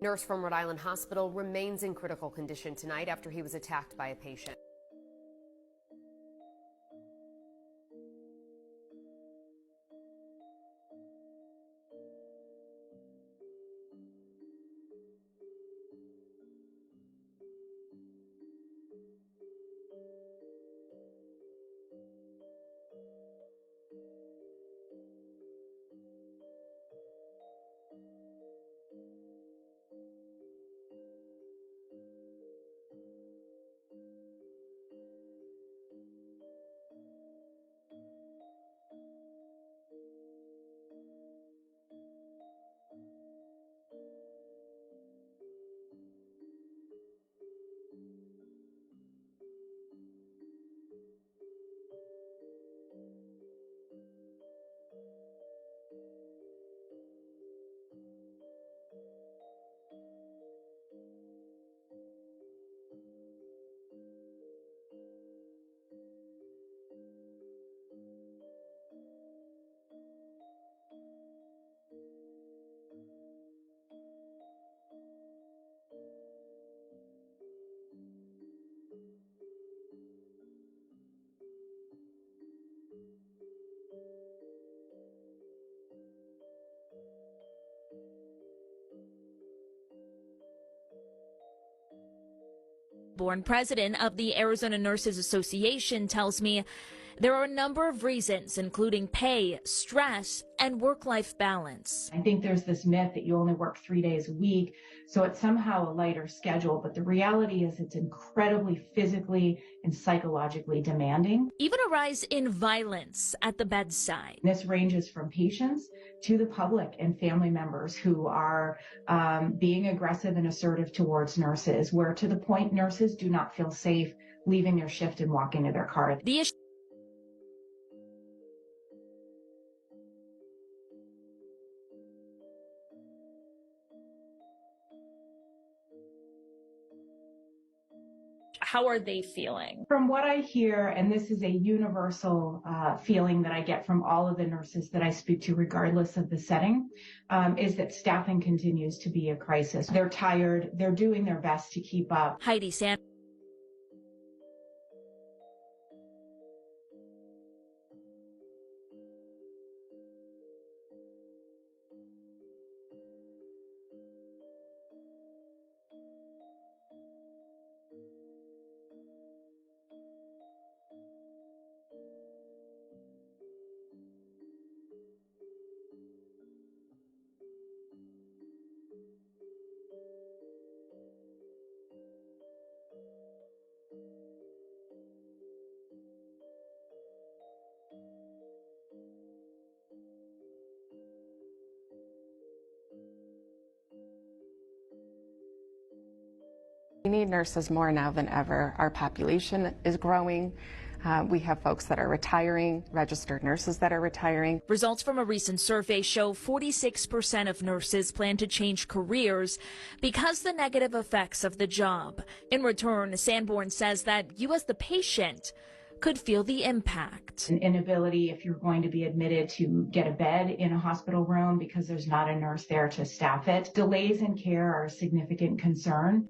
Nurse from Rhode Island Hospital remains in critical condition tonight after he was attacked by a patient. Born president of the Arizona Nurses Association tells me there are a number of reasons, including pay, stress, and work-life balance. I think there's this myth that you only work 3 days a week, so it's somehow a lighter schedule, but the reality is it's incredibly physically and psychologically demanding. Even a rise in violence at the bedside. This ranges from patients to the public and family members who are being aggressive and assertive towards nurses, where to the point nurses do not feel safe leaving their shift and walking to their car. The issue How are they feeling? From what I hear, and this is a universal feeling that I get from all of the nurses that I speak to, regardless of the setting, is that staffing continues to be a crisis. They're tired. They're doing their best to keep up. Heidi Sanders. We need nurses more now than ever. Our population is growing. We have folks that are retiring, registered nurses that are retiring. Results from a recent survey show 46% of nurses plan to change careers because the negative effects of the job. In return, Sanborn says that you as the patient could feel the impact. An inability, if you're going to be admitted, to get a bed in a hospital room because there's not a nurse there to staff it. Delays in care are a significant concern.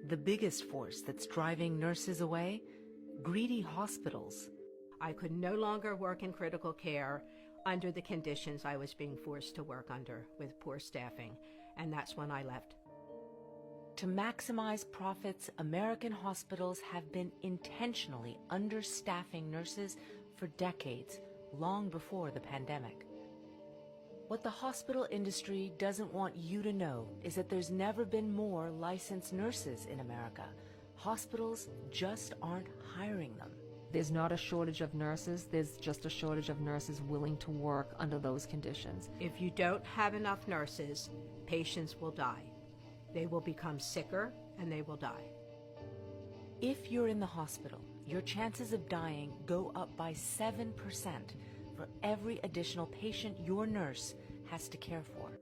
the biggest force that's driving nurses away? Greedy hospitals. I could no longer work in critical care under the conditions I was being forced to work under with poor staffing, and that's when I left. To maximize profits, American hospitals have been intentionally understaffing nurses for decades, long before the pandemic. What the hospital industry doesn't want you to know is that there's never been more licensed nurses in America. Hospitals just aren't hiring them. There's not a shortage of nurses, there's just a shortage of nurses willing to work under those conditions. If you don't have enough nurses, patients will die. They will become sicker and they will die. If you're in the hospital, your chances of dying go up by 7% for every additional patient your nurse has to care for.